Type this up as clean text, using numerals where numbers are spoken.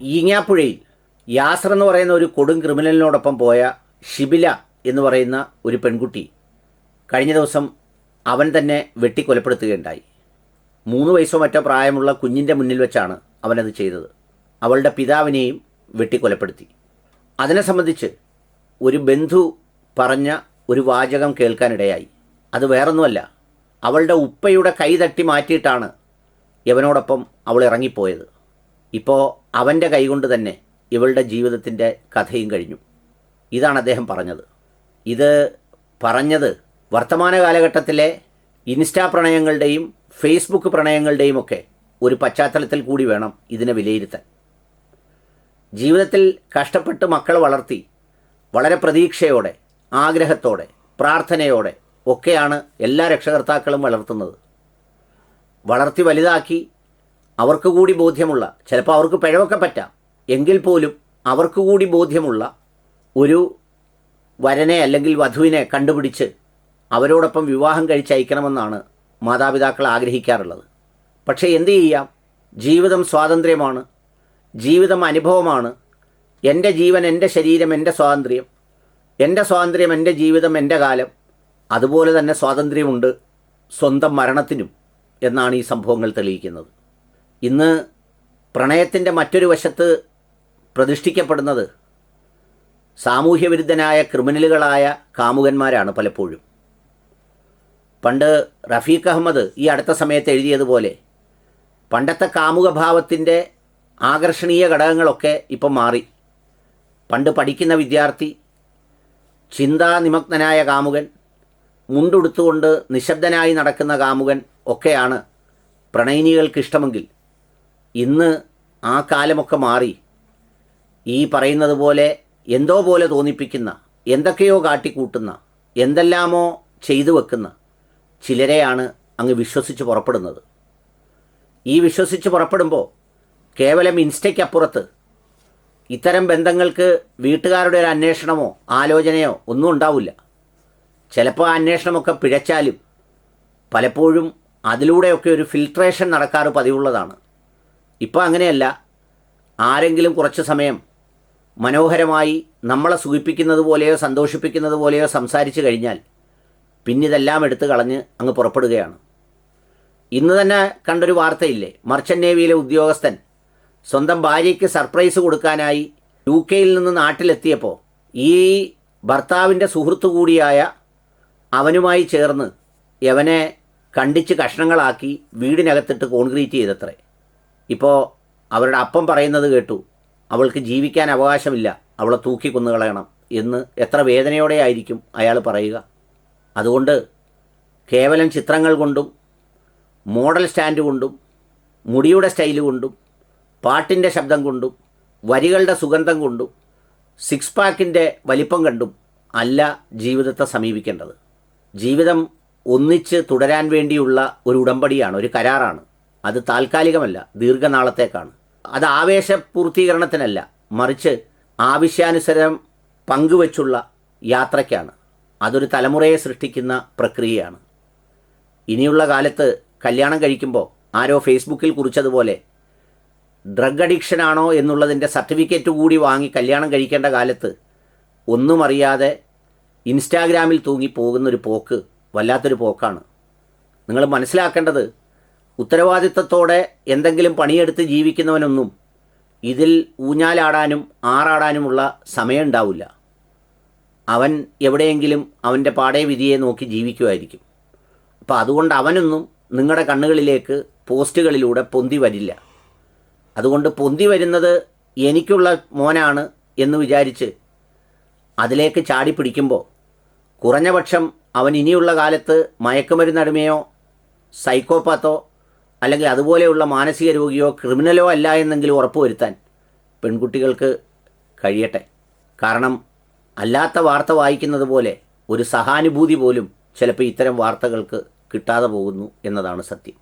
ഈങ്ങാപ്പുഴയിൽ യാസർ എന്ന് പറയുന്ന ഒരു കൊടും ക്രിമിനലിനോടൊപ്പം പോയ ഷിബില എന്ന് പറയുന്ന ഒരു പെൺകുട്ടി കഴിഞ്ഞ ദിവസം അവൻ തന്നെ വെട്ടിക്കൊലപ്പെടുത്തുകയുണ്ടായി. 3 വയസ്സോ മറ്റോ പ്രായമുള്ള കുഞ്ഞിൻ്റെ മുന്നിൽ വെച്ചാണ് അവനത് ചെയ്തത്. അവളുടെ പിതാവിനെയും വെട്ടിക്കൊലപ്പെടുത്തി. അതിനെ സംബന്ധിച്ച് ഒരു ബന്ധു പറഞ്ഞ ഒരു വാചകം കേൾക്കാനിടയായി. അത് വേറൊന്നുമല്ല, അവളുടെ ഉപ്പയുടെ കൈ തട്ടി മാറ്റിയിട്ടാണ് യവനോടൊപ്പം അവൾ ഇറങ്ങിപ്പോയത്. ഇപ്പോൾ അവൻ്റെ കൈകൊണ്ട് തന്നെ ഇവളുടെ ജീവിതത്തിൻ്റെ കഥയും കഴിഞ്ഞു. ഇതാണ് അദ്ദേഹം പറഞ്ഞത്. ഇത് പറഞ്ഞത് വർത്തമാന കാലഘട്ടത്തിലെ ഇൻസ്റ്റാ പ്രണയങ്ങളുടെയും ഫേസ്ബുക്ക് പ്രണയങ്ങളുടെയും ഒക്കെ ഒരു പശ്ചാത്തലത്തിൽ കൂടി വേണം ഇതിനെ വിലയിരുത്താൻ. ജീവിതത്തിൽ കഷ്ടപ്പെട്ട് മക്കളെ വളർത്തി വളരെ പ്രതീക്ഷയോടെ, ആഗ്രഹത്തോടെ, പ്രാർത്ഥനയോടെ ഒക്കെയാണ് എല്ലാ രക്ഷകർത്താക്കളും വളർത്തുന്നത്. വളർത്തി വലുതാക്കി അവർക്ക് കൂടി ബോധ്യമുള്ള, ചിലപ്പോൾ അവർക്ക് പിഴവൊക്കെ പറ്റാം, എങ്കിൽ പോലും അവർക്ക് കൂടി ബോധ്യമുള്ള ഒരു വരനെ അല്ലെങ്കിൽ വധുവിനെ കണ്ടുപിടിച്ച് അവരോടൊപ്പം വിവാഹം കഴിച്ചയക്കണമെന്നാണ് മാതാപിതാക്കൾ ആഗ്രഹിക്കാറുള്ളത്. പക്ഷേ എന്തു ചെയ്യാം, ജീവിതം സ്വാതന്ത്ര്യമാണ്, ജീവിതം അനുഭവമാണ്. എൻ്റെ ജീവൻ, എൻ്റെ ശരീരം, എൻ്റെ സ്വാതന്ത്ര്യം, എൻ്റെ സ്വാതന്ത്ര്യം, എൻ്റെ ജീവിതം, എൻ്റെ കാലം. അതുപോലെ തന്നെ സ്വാതന്ത്ര്യമുണ്ട് സ്വന്തം മരണത്തിനും എന്നാണ് ഈ സംഭവങ്ങൾ തെളിയിക്കുന്നത്. ഇന്ന് പ്രണയത്തിൻ്റെ മറ്റൊരു വശത്ത് പ്രതിഷ്ഠിക്കപ്പെടുന്നത് സാമൂഹ്യവിരുദ്ധനായ ക്രിമിനലുകളായ കാമുകന്മാരാണ് പലപ്പോഴും. പണ്ട് റഫീഖ് അഹമ്മദ് ഈ അടുത്ത സമയത്ത് എഴുതിയതുപോലെ പണ്ടത്തെ കാമുകഭാവത്തിൻ്റെ ആകർഷണീയ ഘടകങ്ങളൊക്കെ ഇപ്പം മാറി. പണ്ട് പഠിക്കുന്ന വിദ്യാർത്ഥി, ചിന്താനിമഗ്നനായ കാമുകൻ, മുണ്ടുടുത്തുകൊണ്ട് നിശബ്ദനായി നടക്കുന്ന കാമുകൻ ഒക്കെയാണ് പ്രണയിനികൾക്കിഷ്ടമെങ്കിൽ ഇന്ന് ആ കാലമൊക്കെ മാറി. ഈ പറയുന്നത് പോലെ എന്തോ പോലെ തോന്നിപ്പിക്കുന്ന, എന്തൊക്കെയോ കാട്ടിക്കൂട്ടുന്ന, എന്തെല്ലാമോ ചെയ്തു വെക്കുന്ന ചിലരെയാണ് അങ്ങ് വിശ്വസിച്ച് പുറപ്പെടുന്നത്. ഈ വിശ്വസിച്ച് പുറപ്പെടുമ്പോൾ കേവലം ഇൻസ്റ്റയ്ക്കപ്പുറത്ത് ഇത്തരം ബന്ധങ്ങൾക്ക് വീട്ടുകാരുടെ ഒരു അന്വേഷണമോ ആലോചനയോ ഒന്നും ഉണ്ടാവില്ല. ചിലപ്പോൾ ആ അന്വേഷണമൊക്കെ പിഴച്ചാലും പലപ്പോഴും അതിലൂടെയൊക്കെ ഒരു ഫിൽട്രേഷൻ നടക്കാറ് പതിവുള്ളതാണ്. ഇപ്പോൾ അങ്ങനെയല്ല. ആരെങ്കിലും കുറച്ച് സമയം മനോഹരമായി നമ്മളെ സുഖിപ്പിക്കുന്നത് പോലെയോ സന്തോഷിപ്പിക്കുന്നത് പോലെയോ സംസാരിച്ച് കഴിഞ്ഞാൽ പിന്നിതെല്ലാം എടുത്തു കളഞ്ഞ് അങ്ങ് പുറപ്പെടുകയാണ്. ഇന്ന് തന്നെ കണ്ടൊരു വാർത്തയില്ലേ, മർച്ചൻ്റ് നേവിയിലെ ഉദ്യോഗസ്ഥൻ സ്വന്തം ഭാര്യയ്ക്ക് സർപ്രൈസ് കൊടുക്കാനായി UK-യിൽ നിന്ന് നാട്ടിലെത്തിയപ്പോൾ ഈ ഭർത്താവിൻ്റെ സുഹൃത്തു കൂടിയായ അവനുമായി ചേർന്ന് യവനെ കണ്ടിച്ച് കഷ്ണങ്ങളാക്കി വീടിനകത്തിട്ട് കോൺക്രീറ്റ് ചെയ്തത്രേ. ഇപ്പോൾ അവരുടെ അപ്പം പറയുന്നത് കേട്ടു, അവൾക്ക് ജീവിക്കാൻ അവകാശമില്ല, അവളെ തൂക്കി കൊന്നുകളയണം എന്ന്. എത്ര വേദനയോടെ ആയിരിക്കും അയാൾ പറയുക. അതുകൊണ്ട് കേവലം ചിത്രങ്ങൾ കൊണ്ടും മോഡൽ സ്റ്റാൻഡ് കൊണ്ടും മുടിയുടെ സ്റ്റൈല് കൊണ്ടും പാട്ടിൻ്റെ ശബ്ദം കൊണ്ടും വരികളുടെ സുഗന്ധം കൊണ്ടും 6 പാക്കിൻ്റെ വലിപ്പം കണ്ടും അല്ല ജീവിതത്തെ സമീപിക്കേണ്ടത്. ജീവിതം ഒന്നിച്ച് തുടരാൻ വേണ്ടിയുള്ള ഒരു ഉടമ്പടിയാണ്, ഒരു കരാറാണ്. അത് താൽക്കാലികമല്ല, ദീർഘനാളത്തേക്കാണ്. അത് ആവേശപൂർത്തീകരണത്തിനല്ല, മറിച്ച് ആവശ്യാനുസരണം പങ്കുവച്ചുള്ള യാത്രയ്ക്കാണ്. അതൊരു തലമുറയെ സൃഷ്ടിക്കുന്ന പ്രക്രിയയാണ്. ഇനിയുള്ള കാലത്ത് കല്യാണം കഴിക്കുമ്പോൾ ആരോ ഫേസ്ബുക്കിൽ കുറിച്ചതുപോലെ ഡ്രഗ് അഡിക്ഷനാണോ എന്നുള്ളതിൻ്റെ സർട്ടിഫിക്കറ്റ് കൂടി വാങ്ങി കല്യാണം കഴിക്കേണ്ട കാലത്ത് ഒന്നും അറിയാതെ ഇൻസ്റ്റാഗ്രാമിൽ തൂങ്ങി പോകുന്നൊരു പോക്ക് വല്ലാത്തൊരു പോക്കാണ്. നിങ്ങൾ മനസ്സിലാക്കേണ്ടത്, ഉത്തരവാദിത്തത്തോടെ എന്തെങ്കിലും പണിയെടുത്ത് ജീവിക്കുന്നവനൊന്നും ഇതിൽ ഊഞ്ഞാലാടാനും ആറാടാനുമുള്ള സമയമുണ്ടാവില്ല. അവൻ എവിടെയെങ്കിലും അവൻ്റെ പാടേ വിധിയെ നോക്കി ജീവിക്കുമായിരിക്കും. അപ്പോൾ അതുകൊണ്ട് അവനൊന്നും നിങ്ങളുടെ കണ്ണുകളിലേക്ക് പോസ്റ്റുകളിലൂടെ പൊന്തി വരില്ല. അതുകൊണ്ട് പൊന്തി വരുന്നത് എനിക്കുള്ള മോനാണ് എന്ന് വിചാരിച്ച് അതിലേക്ക് ചാടി പിടിക്കുമ്പോൾ കുറഞ്ഞപക്ഷം അവൻ ഇനിയുള്ള കാലത്ത് മയക്കുമരുന്നടിമയോ സൈക്കോപാത്തോ അല്ലെങ്കിൽ അതുപോലെയുള്ള മാനസിക രോഗിയോ ക്രിമിനലോ അല്ല എന്നെങ്കിലും ഉറപ്പുവരുത്താൻ പെൺകുട്ടികൾക്ക് കഴിയട്ടെ. കാരണം അല്ലാത്ത വാർത്ത വായിക്കുന്നത് പോലെ ഒരു സഹാനുഭൂതി പോലും ചിലപ്പോൾ ഇത്തരം വാർത്തകൾക്ക് കിട്ടാതെ പോകുന്നു എന്നതാണ് സത്യം.